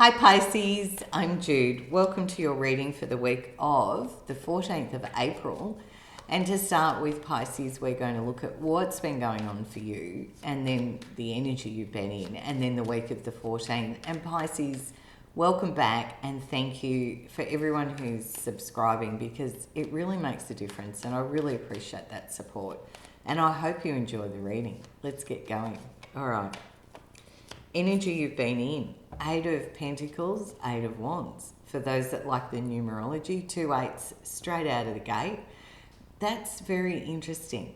Hi Pisces, I'm Jude. Welcome to your reading for the week of the 14th of April. And to start with Pisces, we're going to look at what's been going on for you and then the energy you've been in and then the week of the 14th. And Pisces, welcome back and thank you for everyone who's subscribing because it really makes a difference and I really appreciate that support. And I hope you enjoy the reading. Let's get going. All right. Energy you've been in. 8 of Pentacles, 8 of Wands. For those that like the numerology, 2 8s straight out of the gate. That's very interesting.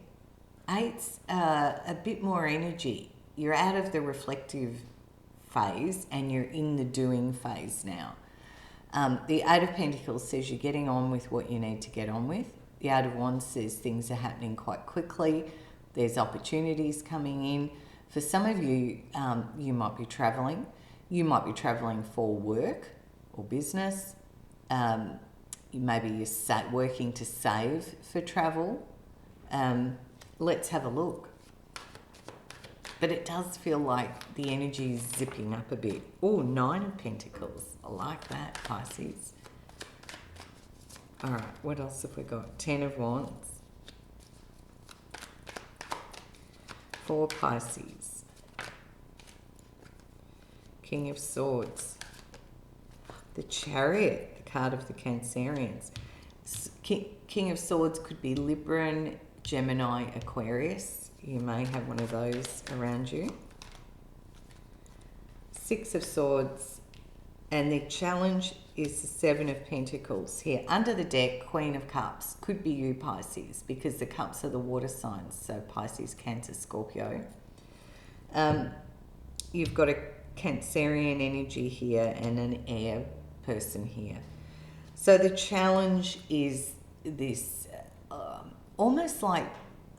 8's a bit more energy. You're out of the reflective phase and you're in the doing phase now. The 8 of Pentacles says you're getting on with what you need to get on with. The 8 of Wands says things are happening quite quickly. There's opportunities coming in. For some of you, you might be traveling. You might be traveling for work or business. Maybe you're working to save for travel. Let's have a look. But it does feel like the energy is zipping up a bit. Oh, 9 of Pentacles. I like that, Pisces. All right, what else have we got? 10 of Wands. For Pisces. King of Swords. The Chariot, the card of the Cancerians. King of Swords could be Libra, Gemini, Aquarius. You may have one of those around you. 6 of Swords. And the challenge is the 7 of Pentacles here. Under the deck, Queen of Cups. Could be you, Pisces, because the cups are the water signs. So Pisces, Cancer, Scorpio. You've got a Cancerian energy here and an air person here. So the challenge is this almost like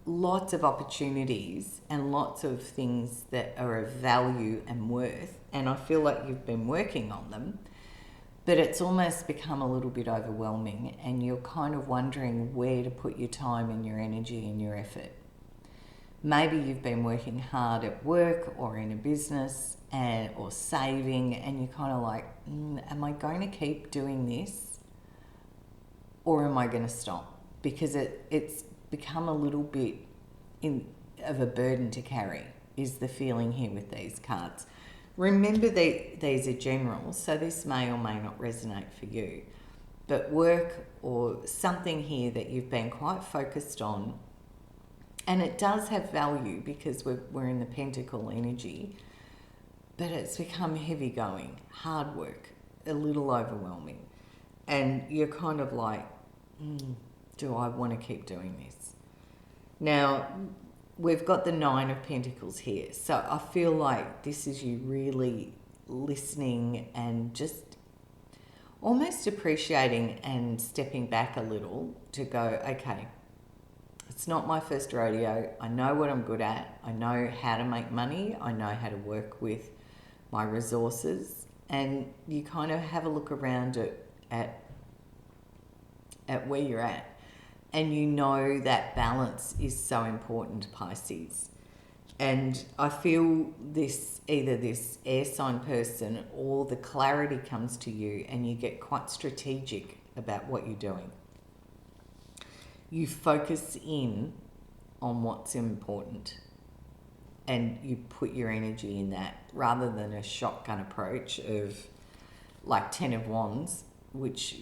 lots of opportunities and lots of things that are of value and worth. And I feel like you've been working on them. But it's almost become a little bit overwhelming and you're kind of wondering where to put your time and your energy and your effort. Maybe you've been working hard at work or in a business or saving and you're kind of like, am I going to keep doing this or am I going to stop? Because it's become a little bit of a burden to carry is the feeling here with these cards. Remember these are general, so this may or may not resonate for you. But work or something here that you've been quite focused on, and it does have value because we're in the Pentacle energy, but it's become heavy going, hard work, a little overwhelming. And you're kind of like, do I want to keep doing this? Now, we've got the 9 of Pentacles here. So I feel like this is you really listening and just almost appreciating and stepping back a little to go, okay, it's not my first rodeo. I know what I'm good at. I know how to make money. I know how to work with my resources. And you kind of have a look around at where you're at. And you know that balance is so important, Pisces. And I feel either this air sign person or the clarity comes to you and you get quite strategic about what you're doing. You focus in on what's important and you put your energy in that rather than a shotgun approach of like 10 of Wands. Which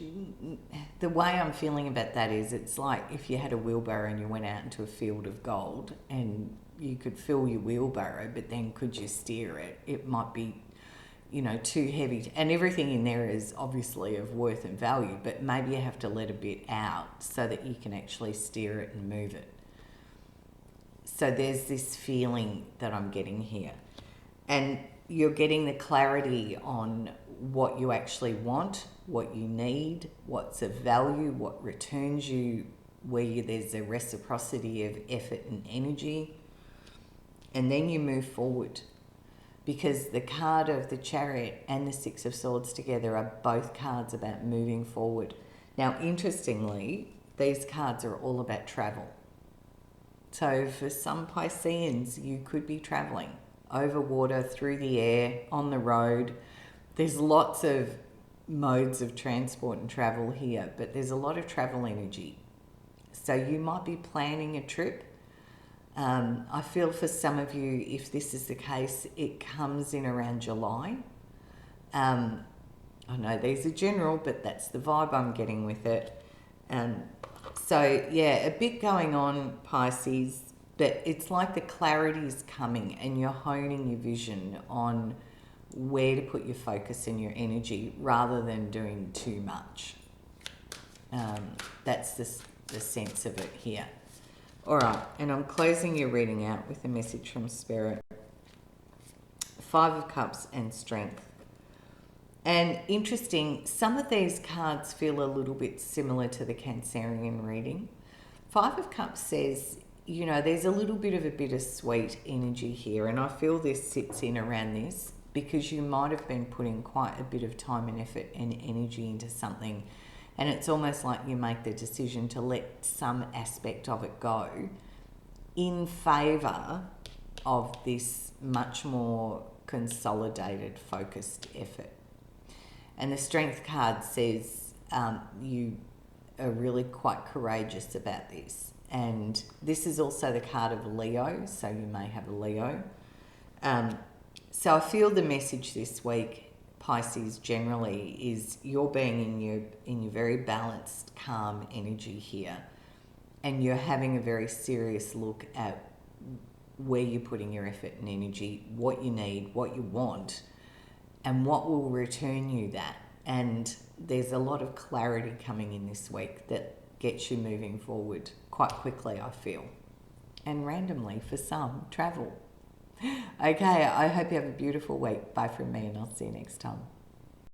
the way I'm feeling about that is it's like if you had a wheelbarrow and you went out into a field of gold and you could fill your wheelbarrow, but then could you steer it? It might be, too heavy. And everything in there is obviously of worth and value, but maybe you have to let a bit out so that you can actually steer it and move it. So there's this feeling that I'm getting here. And you're getting the clarity on what you actually want, what you need, what's of value, what returns you, where there's a reciprocity of effort and energy. And then you move forward because the card of the Chariot and the 6 of Swords together are both cards about moving forward. Now, interestingly, these cards are all about travel. So for some Pisceans, you could be traveling over water, through the air, on the road, there's lots of modes of transport and travel here, but there's a lot of travel energy. So you might be planning a trip. I feel for some of you, if this is the case, it comes in around July. I know these are general, but that's the vibe I'm getting with it. So yeah, a bit going on, Pisces, but it's like the clarity is coming and you're honing your vision on where to put your focus and your energy rather than doing too much. That's the sense of it here. All right, and I'm closing your reading out with a message from Spirit. 5 of Cups and Strength. And interesting, some of these cards feel a little bit similar to the Cancerian reading. 5 of Cups says, you know, there's a little bit of a bittersweet energy here, and I feel this sits in around this because you might have been putting quite a bit of time and effort and energy into something, and it's almost like you make the decision to let some aspect of it go in favour of this much more consolidated, focused effort. And the Strength card says you are really quite courageous about this. And this is also the card of Leo, so you may have a Leo. So I feel the message this week, Pisces, generally is you're being in your very balanced, calm energy here. And you're having a very serious look at where you're putting your effort and energy, what you need, what you want, and what will return you that. And there's a lot of clarity coming in this week that gets you moving forward quite quickly, I feel. And randomly, for some, travel. Okay, I hope you have a beautiful week. Bye from me, and I'll see you next time.